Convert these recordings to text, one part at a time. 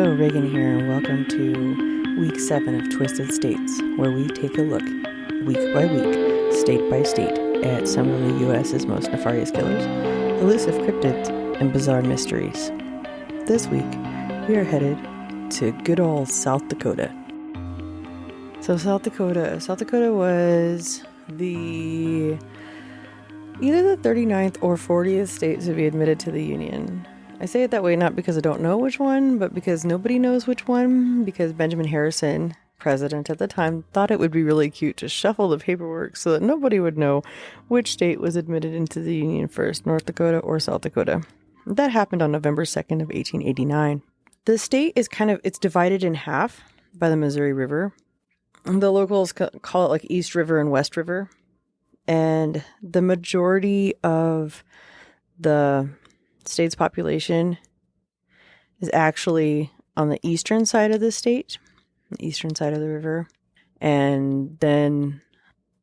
Hello, Reagan here, and welcome to week 7 of Twisted States, where we take a look, week by week, state by state, at some of the U.S.'s most nefarious killers, elusive cryptids, and bizarre mysteries. This week, we are headed to good old South Dakota. So South Dakota was the either the 39th or 40th state to be admitted to the Union. I say it that way not because I don't know which one, but because nobody knows which one, because Benjamin Harrison, president at the time, thought it would be really cute to shuffle the paperwork so that nobody would know which state was admitted into the Union first, North Dakota or South Dakota. That happened on November 2nd of 1889. The state is it's divided in half by the Missouri River. The locals call it like East River and West River. And the majority of the state's population is actually on the eastern side of the state, the eastern side of the river. And then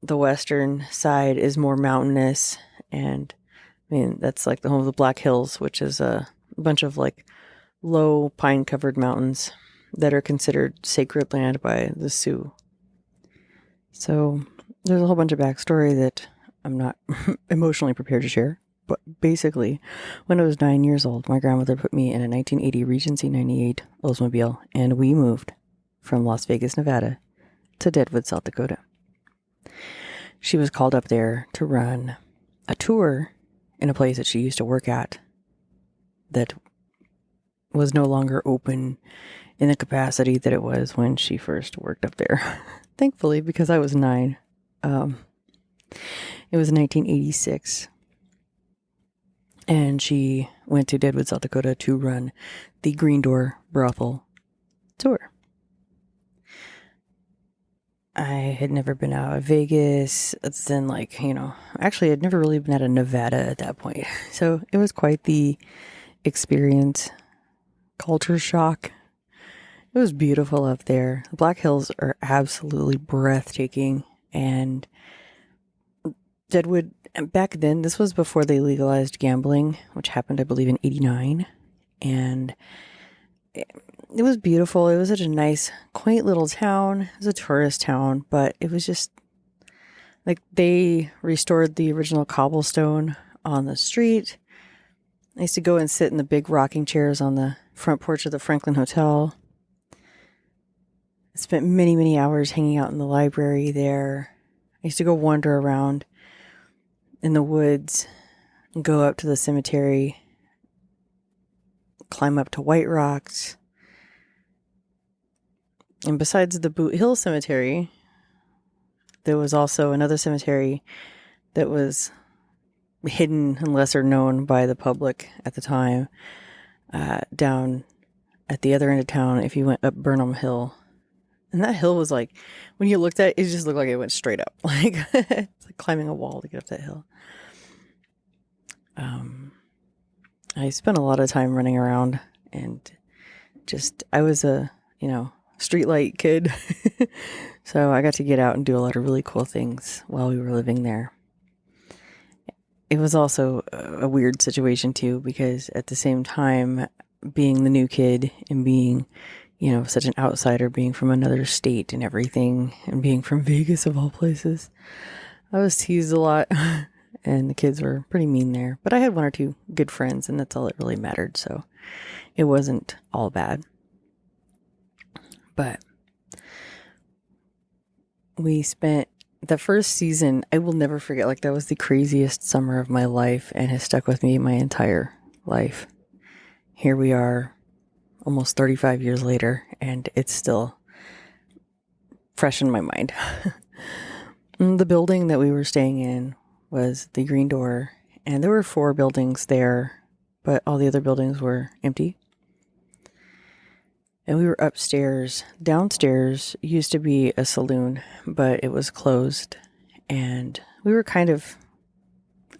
the western side is more mountainous. And that's like the home of the Black Hills, which is a bunch of like low pine covered mountains that are considered sacred land by the Sioux. So there's a whole bunch of backstory that I'm not emotionally prepared to share. But basically, when I was 9 years old, my grandmother put me in a 1980 Regency 98 Oldsmobile, and we moved from Las Vegas, Nevada to Deadwood, South Dakota. She was called up there to run a tour in a place that she used to work at that was no longer open in the capacity that it was when she first worked up there. Thankfully, because I was 9. It was 1986. And she went to Deadwood, South Dakota to run the Green Door Brothel tour. I had never been out of Vegas. Then actually I'd never really been out of Nevada at that point. So it was quite the experience. Culture shock. It was beautiful up there. The Black Hills are absolutely breathtaking. And Deadwood, back then, this was before they legalized gambling, which happened, I believe, in 89. And it was beautiful. It was such a nice, quaint little town. It was a tourist town, but it was just like they restored the original cobblestone on the street. I used to go and sit in the big rocking chairs on the front porch of the Franklin Hotel. I spent many, many hours hanging out in the library there. I used to go wander around in the woods, go up to the cemetery, climb up to White Rocks. And besides the Boot Hill Cemetery, there was also another cemetery that was hidden and lesser known by the public at the time, down at the other end of town if you went up Burnham Hill. And that hill was like, when you looked at it, it just looked like it went straight up. It's like climbing a wall to get up that hill. I spent a lot of time running around and I was a, streetlight kid. So I got to get out and do a lot of really cool things while we were living there. It was also a weird situation too, because at the same time, being the new kid and being such an outsider, being from another state and everything, and being from Vegas of all places, I was teased a lot, and the kids were pretty mean there. But I had one or two good friends, and that's all that really mattered, so it wasn't all bad. But we spent the first season, I will never forget, that was the craziest summer of my life, and has stuck with me my entire life. Here we are, almost 35 years later, and it's still fresh in my mind. The building that we were staying in was the Green Door, and there were 4 buildings there, but all the other buildings were empty. And we were upstairs. Downstairs used to be a saloon, but it was closed, and we were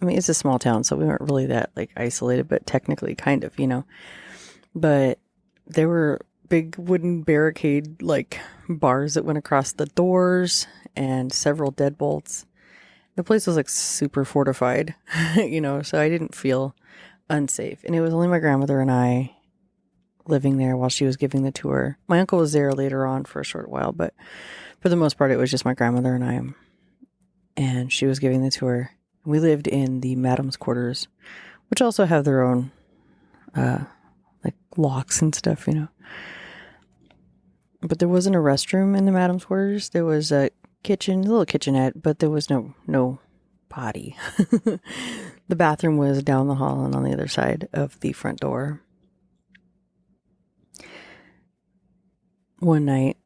it's a small town, so we weren't really that isolated, but technically kind of, But there were big wooden barricade bars that went across the doors and several deadbolts. The place was super fortified, so I didn't feel unsafe. And it was only my grandmother and I living there while she was giving the tour. My uncle was there later on for a short while, but for the most part, it was just my grandmother and I. And she was giving the tour. We lived in the madam's quarters, which also have their own, like locks and stuff, you know. But there wasn't a restroom in the madam's quarters. There was a kitchen, a little kitchenette, but there was no potty. The bathroom was down the hall and on the other side of the front door. One night,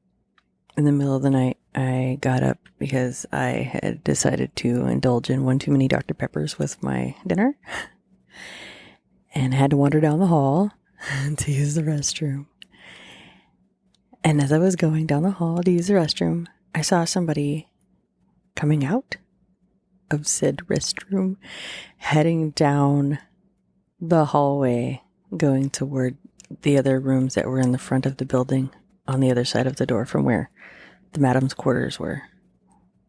in the middle of the night, I got up because I had decided to indulge in one too many Dr. Peppers with my dinner and had to wander down the hall to use the restroom. And as I was going down the hall to use the restroom, I saw somebody coming out of said restroom, heading down the hallway, going toward the other rooms that were in the front of the building on the other side of the door from where the madam's quarters were,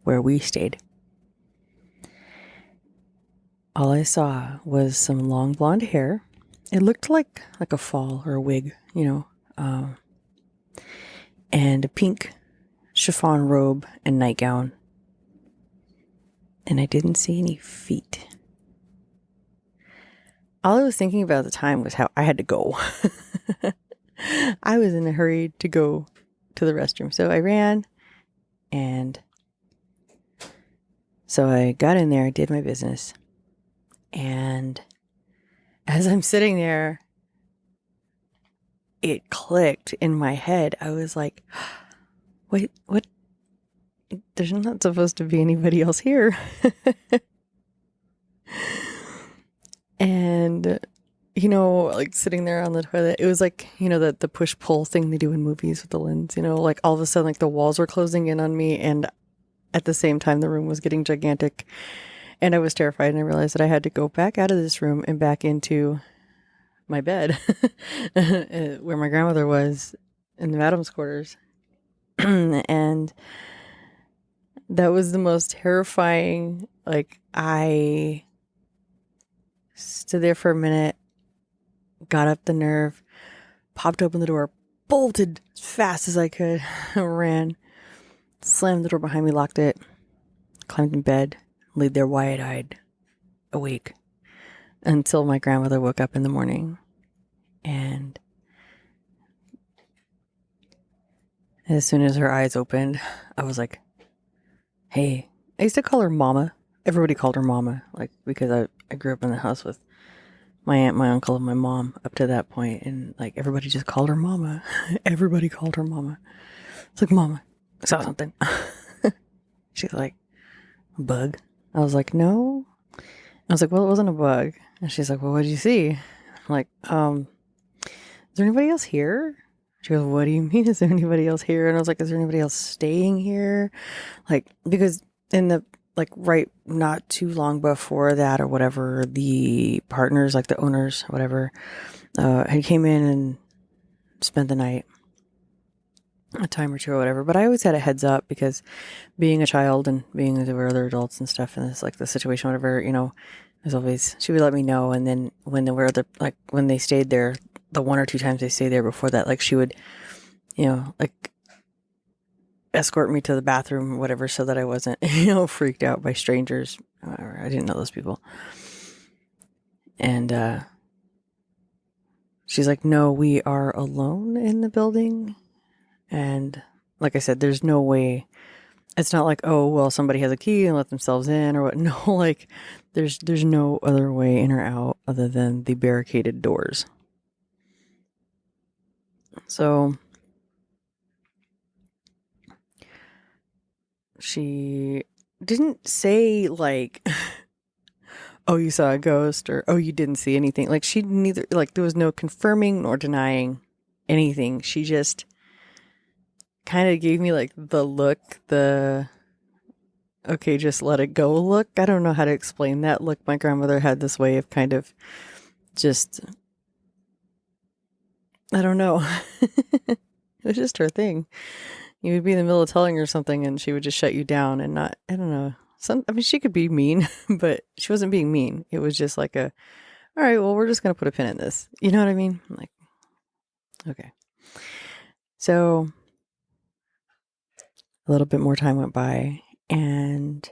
where we stayed. All I saw was some long blonde hair. It looked like a fall or a wig, you know, and a pink chiffon robe and nightgown. And I didn't see any feet. All I was thinking about at the time was how I had to go. I was in a hurry to go to the restroom. So I ran, and so I got in there, did my business. And as I'm sitting there, it clicked in my head. I was like, wait, what? There's not supposed to be anybody else here. And, you know, like sitting there on the toilet, it was like, you know, the push-pull thing they do in movies with the lens, you know, like all of a sudden, like the walls were closing in on me. And at the same time, the room was getting gigantic. And I was terrified. And I realized that I had to go back out of this room and back into my bed where my grandmother was in the madam's quarters. And that was the most terrifying. Like, I stood there for a minute, got up the nerve, popped open the door, bolted as fast as I could, ran, slammed the door behind me, locked it, climbed in bed, laid there wide-eyed, awake, until my grandmother woke up in the morning. And as soon as her eyes opened, I was like, hey. I used to call her Mama. Everybody called her Mama, like, because I grew up in the house with my aunt, my uncle, and my mom up to that point, and like everybody just called her Mama. Everybody called her Mama. It's like, Mama, I saw something. She's like, a bug? I was like, no. I was like, well, it wasn't a bug. And she's like, well, what did you see? I'm like, is there anybody else here? She goes, what do you mean, is there anybody else here? And I was like, is there anybody else staying here? Like, because in the, like, right, not too long before that or whatever, the partners, like the owners, whatever, had came in and spent the night, a time or two or whatever. But I always had a heads up because being a child and being there were other adults and stuff, and it's like the situation, whatever, you know, there's always, she would let me know. And then when there were other, like when they stayed there, the one or two times they stayed there before that, like she would, you know, like escort me to the bathroom or whatever so that I wasn't, you know, freaked out by strangers. I didn't know those people. And she's like, no, we are alone in the building. And like I said, there's no way. It's not like, oh, well, somebody has a key and let themselves in or what. No, like there's no other way in or out other than the barricaded doors. So she didn't say like, oh, you saw a ghost or, oh, you didn't see anything. Like she neither, like there was no confirming nor denying anything. She just kind of gave me like the look, the, okay, just let it go look. I don't know how to explain that look. My grandmother had this way of kind of just, I don't know. It was just her thing. You would be in the middle of telling her something and she would just shut you down and not, I don't know. I mean, she could be mean, but she wasn't being mean. It was just like a, all right, well, we're just going to put a pin in this. You know what I mean? Like, Okay. So a little bit more time went by, and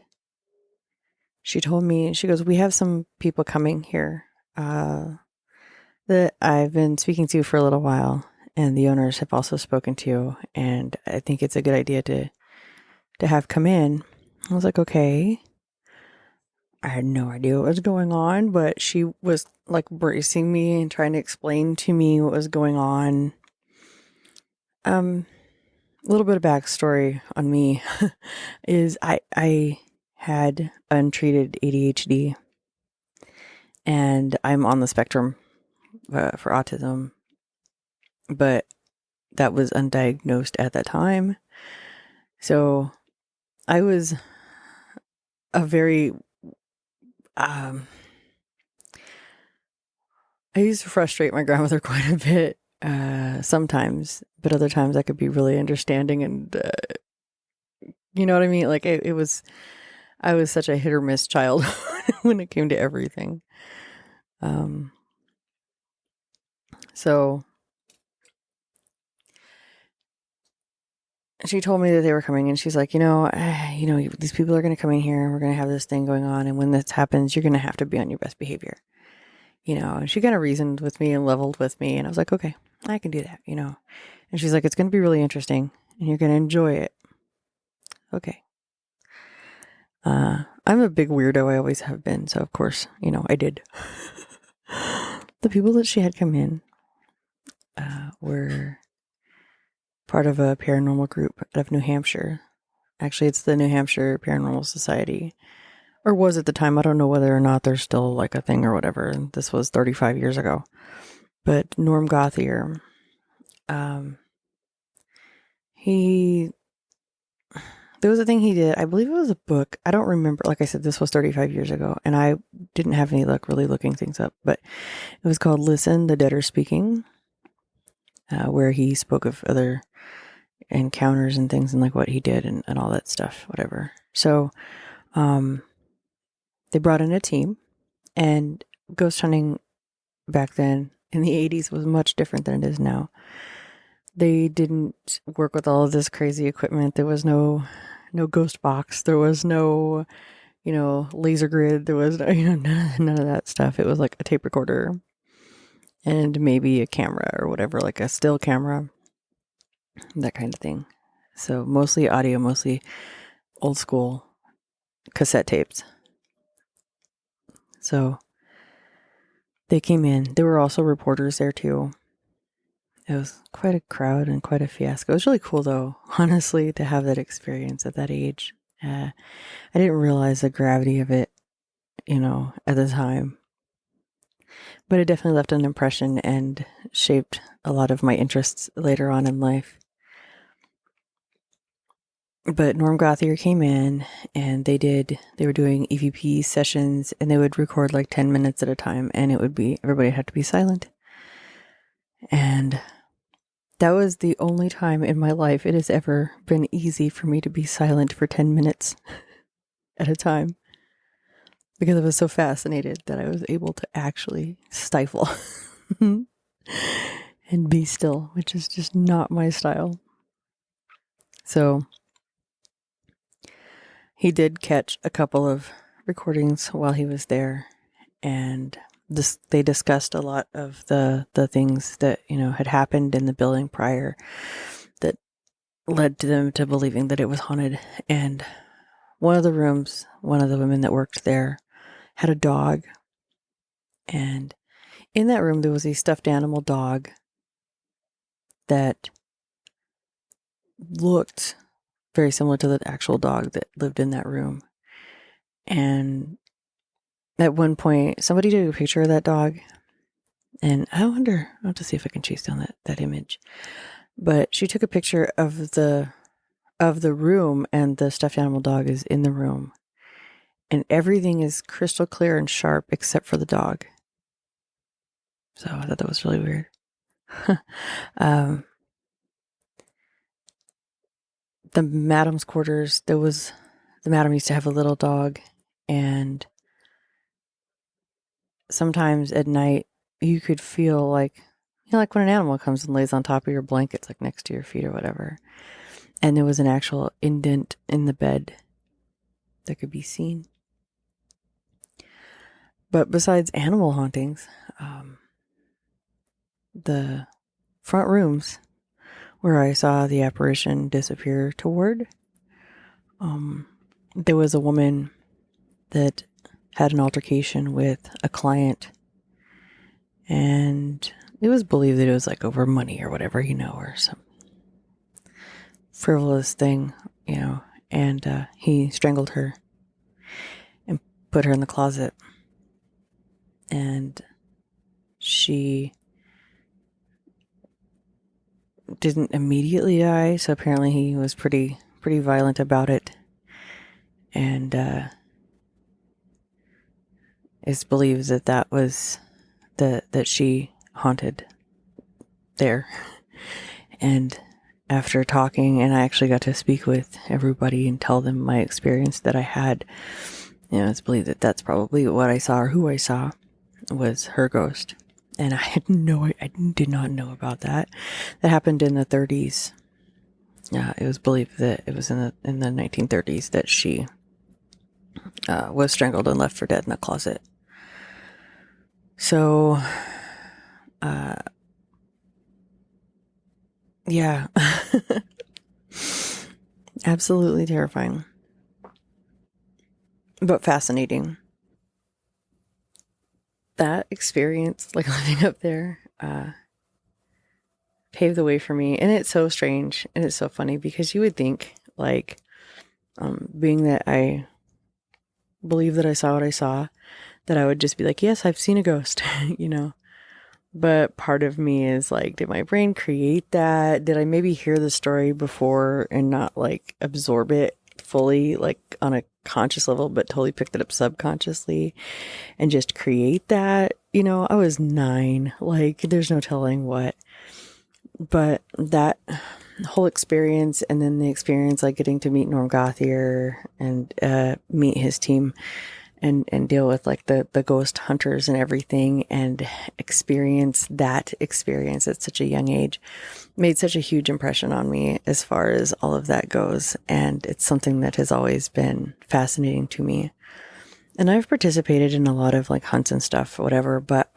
she told me, she goes, we have some people coming here that I've been speaking to for a little while, and the owners have also spoken to, and I think it's a good idea to have come in. I was like, okay. I had no idea what was going on, but she was like bracing me and trying to explain to me what was going on. A little bit of backstory on me is I had untreated ADHD, and I'm on the spectrum for autism, but that was undiagnosed at that time. So I was a very I used to frustrate my grandmother quite a bit sometimes, but other times I could be really understanding, and you know what I mean? Like I was such a hit or miss child when it came to everything. So she told me that they were coming, and she's like, these people are going to come in here, and we're going to have this thing going on, and when this happens, you're going to have to be on your best behavior. And she kind of reasoned with me and leveled with me, and I was like, okay, I can do that, And she's like, it's going to be really interesting, and you're going to enjoy it. Okay. I'm a big weirdo. I always have been. So, of course, I did. The people that she had come in were part of a paranormal group out of New Hampshire. Actually, it's the New Hampshire Paranormal Society. Or was at the time. I don't know whether or not there's still like a thing or whatever. This was 35 years ago. But Norm Gothier, there was a thing he did. I believe it was a book. I don't remember. Like I said, this was 35 years ago, and I didn't have any luck really looking things up. But it was called Listen, the Dead Are Speaking, where he spoke of other encounters and things and like what he did and all that stuff, whatever. So they brought in a team, and ghost hunting back then in the 80s was much different than it is now. They didn't work with all of this crazy equipment. There was no ghost box. There was no, laser grid. There was none of that stuff. It was like a tape recorder and maybe a camera or whatever, like a still camera, that kind of thing. So mostly audio, mostly old school cassette tapes. So they came in. There were also reporters there too. It was quite a crowd and quite a fiasco. It was really cool, though, honestly, to have that experience at that age. I didn't realize the gravity of it, at the time. But it definitely left an impression and shaped a lot of my interests later on in life. But Norm Gothier came in, and they were doing EVP sessions, and they would record like 10 minutes at a time, and everybody had to be silent. And that was the only time in my life it has ever been easy for me to be silent for 10 minutes at a time, because I was so fascinated that I was able to actually stifle and be still, which is just not my style. So he did catch a couple of recordings while he was there, and they discussed a lot of the things that had happened in the building prior that led to them to believing that it was haunted. And one of the rooms, one of the women that worked there had a dog, and in that room there was a stuffed animal dog that looked very similar to the actual dog that lived in that room. And at one point, somebody took a picture of that dog, and I'll have to see if I can chase down that image. But she took a picture of the room, and the stuffed animal dog is in the room, and everything is crystal clear and sharp except for the dog. So I thought that was really weird. The madam's quarters, the madam used to have a little dog, and sometimes at night you could feel like, like when an animal comes and lays on top of your blankets, like next to your feet or whatever. And there was an actual indent in the bed that could be seen. But besides animal hauntings, the front rooms where I saw the apparition disappear toward, there was a woman that had an altercation with a client, and it was believed that it was like over money or whatever, or some frivolous thing, and he strangled her and put her in the closet, and she didn't immediately die, so apparently he was pretty violent about it, and it's believed that was that she haunted there. And after talking, and I actually got to speak with everybody and tell them my experience that I had, it's believed that that's probably what I saw, or who I saw was her ghost. And I did not know about that. That happened in the 30s. It was believed that it was in the 1930s that she was strangled and left for dead in a closet. So, yeah, absolutely terrifying, but fascinating. That experience, like living up there, paved the way for me. And it's so strange and it's so funny because you would think, like, being that I believe that I saw what I saw, that I would just be like, yes, I've seen a ghost, But part of me is like, did my brain create that? Did I maybe hear the story before and not like absorb it fully, like on a conscious level, but totally picked it up subconsciously and just create that? I was 9, like there's no telling what. But that whole experience, and then the experience like getting to meet Norm Gothier and meet his team and deal with like the ghost hunters and everything, and experience that experience at such a young age made such a huge impression on me as far as all of that goes. And it's something that has always been fascinating to me. And I've participated in a lot of like hunts and stuff, whatever, but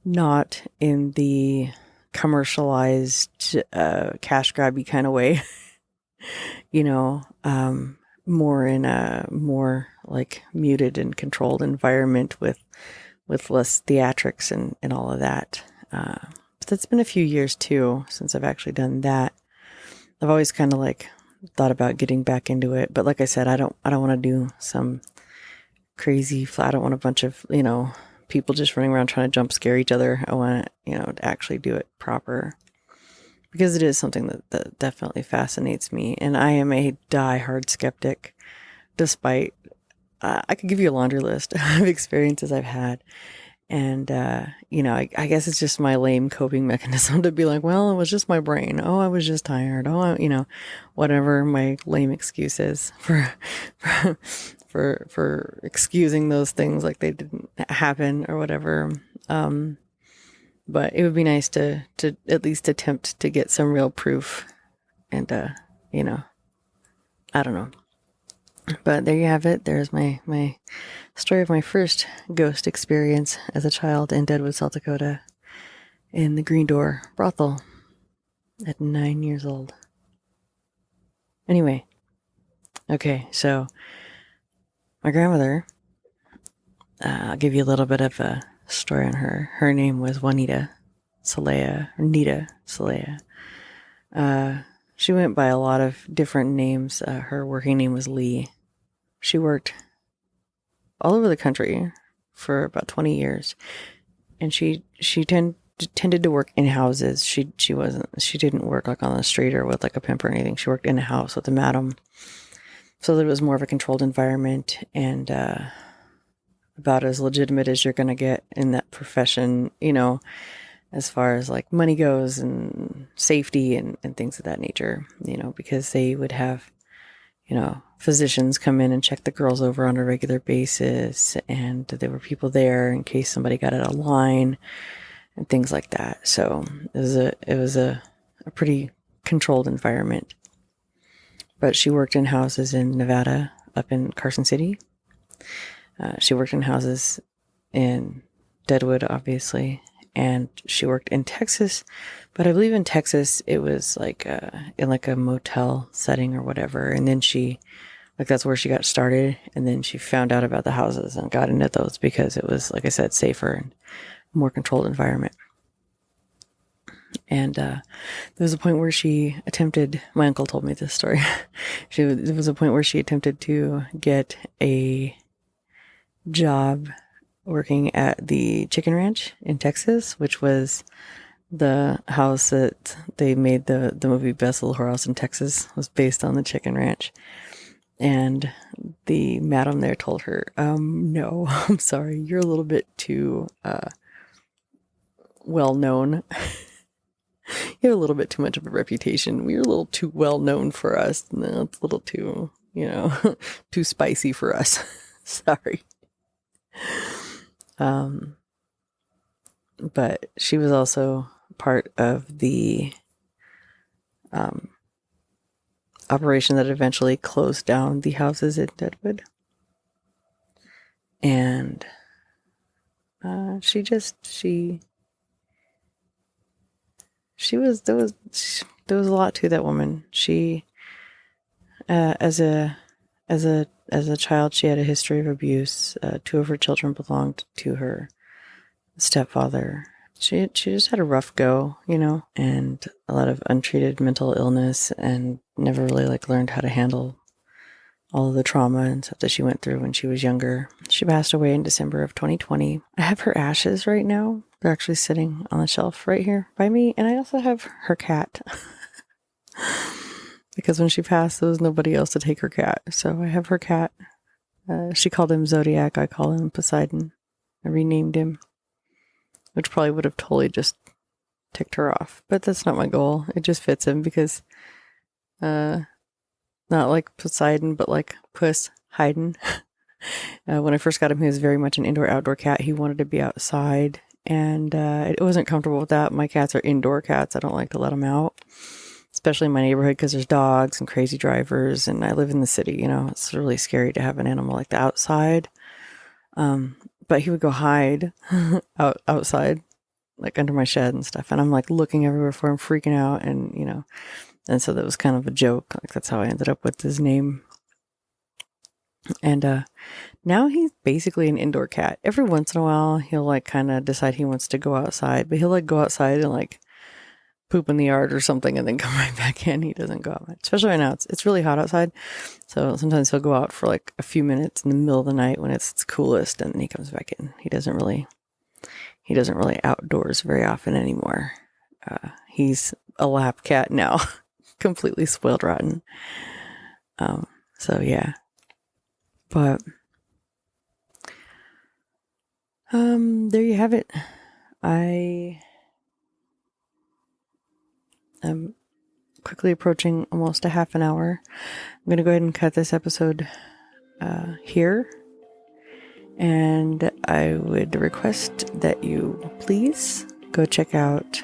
not in the commercialized cash grabby kind of way. More in a more like muted and controlled environment with less theatrics and all of that. But that's been a few years too since I've actually done that. I've always kind of like thought about getting back into it, but like I said, I don't want to do some crazy. I don't want a bunch of people just running around trying to jump scare each other. I want to actually do it proper. Because it is something that definitely fascinates me. And I am a die-hard skeptic, despite, I could give you a laundry list of experiences I've had. And, I guess it's just my lame coping mechanism to be like, well, it was just my brain. Oh, I was just tired. Oh, whatever my lame excuse is for excusing those things like they didn't happen or whatever. But it would be nice to at least attempt to get some real proof. And, I don't know. But there you have it. There's my story of my first ghost experience as a child in Deadwood, South Dakota, in the Green Door brothel at 9 years old. Anyway. Okay, so my grandmother, I'll give you a little bit of a story on her. Her name was Juanita Celaya, or Nita Celaya. She went by a lot of different names. Her working name was Lee. She worked all over the country for about 20 years, and she tended to work in houses. She didn't work like on the street or with like a pimp or anything. She worked in a house with a madam, so that it was more of a controlled environment and about as legitimate as you're going to get in that profession, as far as like money goes and safety and things of that nature, because they would have, physicians come in and check the girls over on a regular basis. And there were people there in case somebody got out of line. and things like that. So it was a pretty controlled environment. But she worked in houses in Nevada, up in Carson City. She worked in houses in Deadwood, obviously, and she worked in Texas. But I believe in Texas it was like in like a motel setting or whatever. And then that's where she got started. And then she found out about the houses and got into those because it was, like I said, safer and more controlled environment. And there was a point where she attempted, my uncle told me this story. There was a point where she attempted to get a job working at the chicken ranch in Texas, which was the house that they made the movie Best Little Whorehouse in Texas, was based on the chicken ranch. And the madam there told her, no, I'm sorry, you're a little bit too well known. You have a little bit too much of a reputation. We're a little too well known for us. No, it's a little too, too spicy for us. Sorry. But she was also part of the operation that eventually closed down the houses in Deadwood. And there was a lot to that woman. She, as a child, she had a history of abuse. 2 of her children belonged to her stepfather. She just had a rough go, and a lot of untreated mental illness, and never really learned how to handle all of the trauma and stuff that she went through when she was younger. She passed away in December of 2020. I have her ashes right now. They're actually sitting on the shelf right here by me. And I also have her cat. Because when she passed, there was nobody else to take her cat. So I have her cat. She called him Zodiac. I call him Poseidon. I renamed him. Which probably would have totally just ticked her off. But that's not my goal. It just fits him because, not like Poseidon, but like Puss Hayden. When I first got him, he was very much an indoor-outdoor cat. He wanted to be outside. And it wasn't comfortable with that. My cats are indoor cats. I don't like to let them out, especially in my neighborhood because there's dogs and crazy drivers. And I live in the city, it's really scary to have an animal like that outside. But he would go hide outside, like under my shed and stuff. And I'm looking everywhere for him, freaking out. And, and so that was kind of a joke. That's how I ended up with his name. And now he's basically an indoor cat. Every once in a while, he'll kind of decide he wants to go outside, but he'll go outside and poop in the yard or something and then come right back in. He doesn't go out much, especially right now. It's really hot outside. So sometimes he'll go out for a few minutes in the middle of the night when it's coolest, and then he comes back in. He doesn't really outdoors very often anymore. He's a lap cat now, completely spoiled rotten. So yeah. But there you have it. I am quickly approaching almost a half an hour. I'm going to go ahead and cut this episode here. And I would request that you please go check out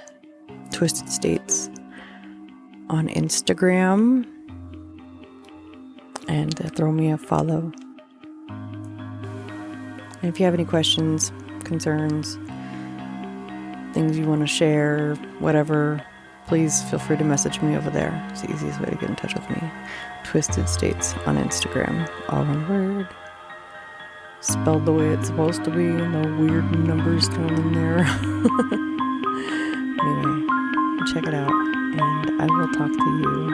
Twisted States on Instagram and throw me a follow. And if you have any questions, concerns, things you want to share, whatever, please feel free to message me over there. It's the easiest way to get in touch with me. Twisted States on Instagram. All one word. Spelled the way it's supposed to be. No weird numbers thrown in there. Anyway, check it out. And I will talk to you